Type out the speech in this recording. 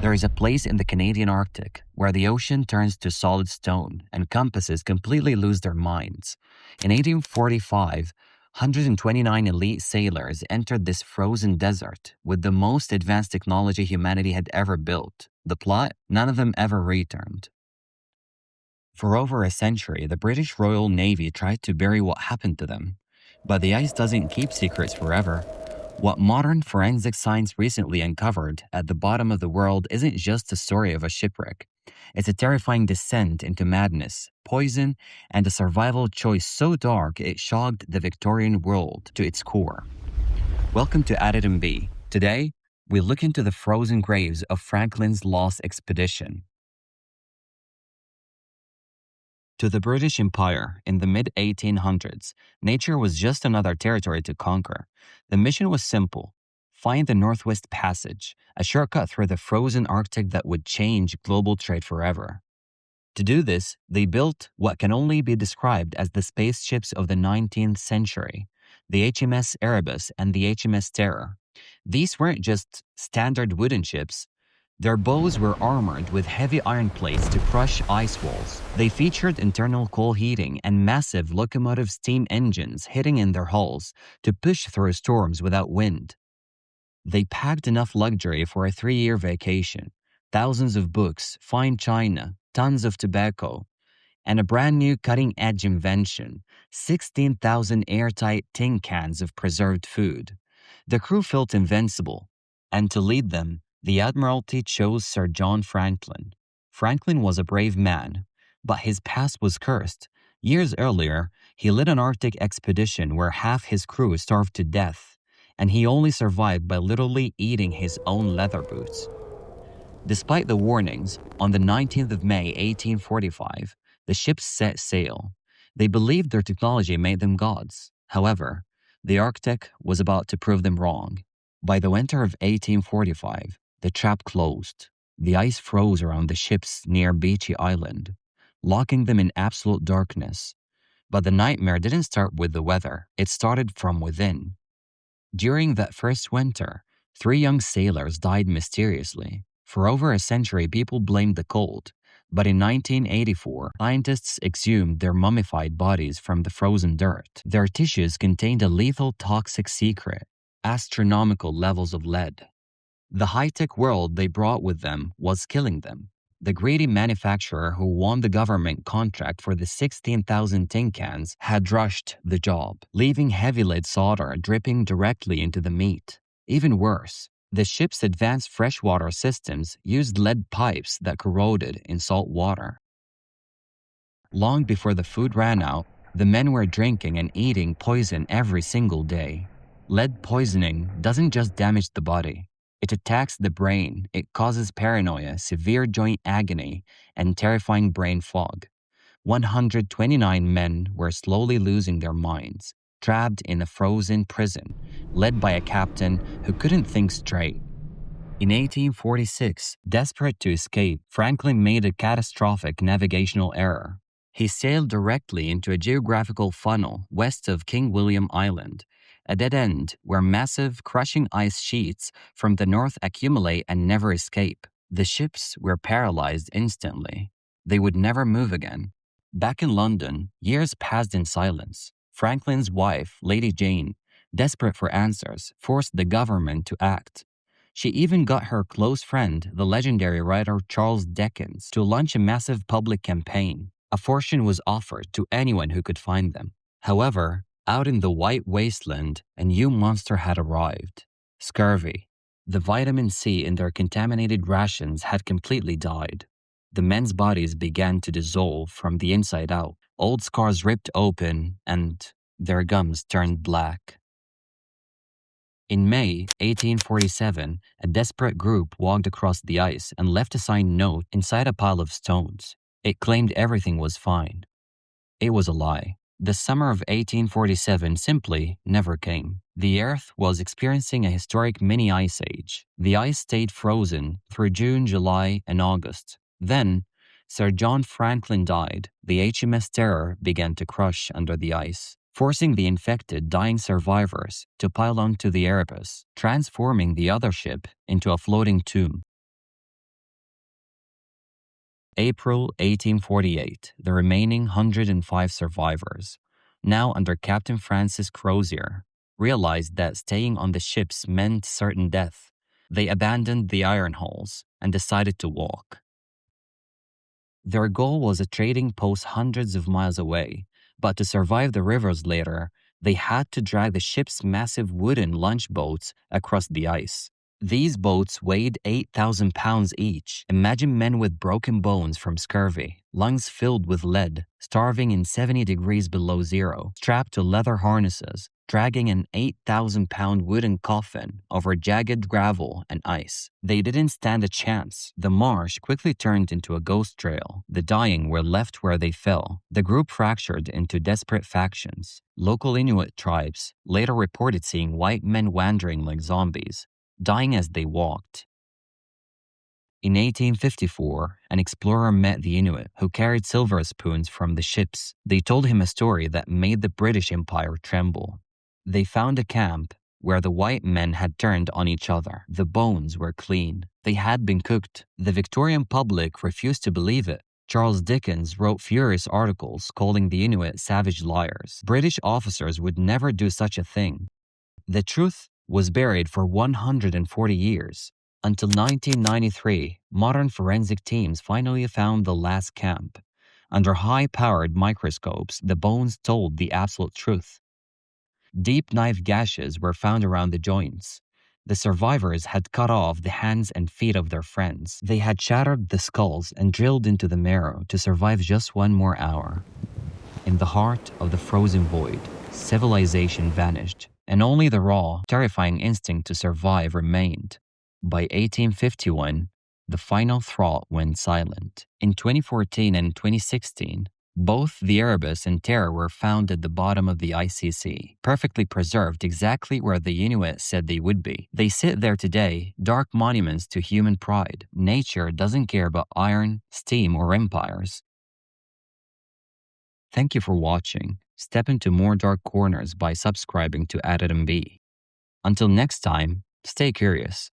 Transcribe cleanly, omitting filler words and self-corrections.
There is a place in the Canadian Arctic where the ocean turns to solid stone and compasses completely lose their minds. In 1845, 129 elite sailors entered this frozen desert with the most advanced technology humanity had ever built. The plot? None of them ever returned. For over a century, the British Royal Navy tried to bury what happened to them. But the ice doesn't keep secrets forever. What modern forensic science recently uncovered at the bottom of the world isn't just a story of a shipwreck. It's a terrifying descent into madness, poison, and a survival choice so dark it shocked the Victorian world to its core. Welcome to Added and B. Today, we look into the frozen graves of Franklin's lost expedition. To the British Empire in the mid-1800s, nature was just another territory to conquer. The mission was simple: find the Northwest Passage, a shortcut through the frozen Arctic that would change global trade forever. To do this, they built what can only be described as the spaceships of the 19th century, the HMS Erebus and the HMS Terror. These weren't just standard wooden ships. Their bows were armored with heavy iron plates to crush ice walls. They featured internal coal heating and massive locomotive steam engines hitting in their hulls to push through storms without wind. They packed enough luxury for a 3-year vacation, thousands of books, fine china, tons of tobacco, and a brand new cutting-edge invention, 16,000 airtight tin cans of preserved food. The crew felt invincible, and to lead them, the Admiralty chose Sir John Franklin. Franklin was a brave man, but his past was cursed. Years earlier, he led an Arctic expedition where half his crew starved to death, and he only survived by literally eating his own leather boots. Despite the warnings, on the 19th of May, 1845, the ships set sail. They believed their technology made them gods. However, the Arctic was about to prove them wrong. By the winter of 1845, the trap closed. The ice froze around the ships near Beechy Island, locking them in absolute darkness. But the nightmare didn't start with the weather. It started from within. During that first winter, 3 young sailors died mysteriously. For over a century, people blamed the cold. But in 1984, scientists exhumed their mummified bodies from the frozen dirt. Their tissues contained a lethal toxic secret: astronomical levels of lead. The high-tech world they brought with them was killing them. The greedy manufacturer who won the government contract for the 16,000 tin cans had rushed the job, leaving heavy lead solder dripping directly into the meat. Even worse, the ship's advanced freshwater systems used lead pipes that corroded in salt water. Long before the food ran out, the men were drinking and eating poison every single day. Lead poisoning doesn't just damage the body. It attacks the brain. It causes paranoia, severe joint agony, and terrifying brain fog. 129 men were slowly losing their minds, trapped in a frozen prison, led by a captain who couldn't think straight. In 1846, desperate to escape, Franklin made a catastrophic navigational error. He sailed directly into a geographical funnel west of King William Island, a dead end where massive, crushing ice sheets from the north accumulate and never escape. The ships were paralyzed instantly. They would never move again. Back in London, years passed in silence. Franklin's wife, Lady Jane, desperate for answers, forced the government to act. She even got her close friend, the legendary writer Charles Dickens, to launch a massive public campaign. A fortune was offered to anyone who could find them. However, out in the white wasteland, a new monster had arrived: scurvy. The vitamin C in their contaminated rations had completely died. The men's bodies began to dissolve from the inside out. Old scars ripped open, and their gums turned black. In May 1847, a desperate group walked across the ice and left a signed note inside a pile of stones. It claimed everything was fine. It was a lie. The summer of 1847 simply never came. The Earth was experiencing a historic mini-ice age. The ice stayed frozen through June, July, and August. Then, Sir John Franklin died. The HMS Terror began to crush under the ice, forcing the infected, dying survivors to pile onto the Erebus, transforming the other ship into a floating tomb. April 1848, the remaining 105 survivors, now under Captain Francis Crozier, realized that staying on the ships meant certain death. They abandoned the iron hulls and decided to walk. Their goal was a trading post hundreds of miles away, but to survive the rivers later, they had to drag the ship's massive wooden lunch boats across the ice. These boats weighed 8,000 pounds each. Imagine men with broken bones from scurvy, lungs filled with lead, starving in 70 degrees below zero, strapped to leather harnesses, dragging an 8,000-pound wooden coffin over jagged gravel and ice. They didn't stand a chance. The marsh quickly turned into a ghost trail. The dying were left where they fell. The group fractured into desperate factions. Local Inuit tribes later reported seeing white men wandering like zombies, dying as they walked. In 1854, an explorer met the Inuit who carried silver spoons from the ships. They told him a story that made the British Empire tremble. They found a camp where the white men had turned on each other. The bones were clean. They had been cooked. The Victorian public refused to believe it. Charles Dickens wrote furious articles calling the Inuit savage liars. British officers would never do such a thing. The truth was buried for 140 years. Until 1993, modern forensic teams finally found the last camp. Under high-powered microscopes, the bones told the absolute truth. Deep knife gashes were found around the joints. The survivors had cut off the hands and feet of their friends. They had shattered the skulls and drilled into the marrow to survive just one more hour. In the heart of the frozen void, civilization vanished, and only the raw, terrifying instinct to survive remained. By 1851, the final thought went silent. In 2014 and 2016, both the Erebus and Terror were found at the bottom of the ICC, perfectly preserved exactly where the Inuit said they would be. They sit there today, dark monuments to human pride. Nature doesn't care about iron, steam, or empires. Thank you for watching. Step into more dark corners by subscribing to Added MB. Until next time, stay curious.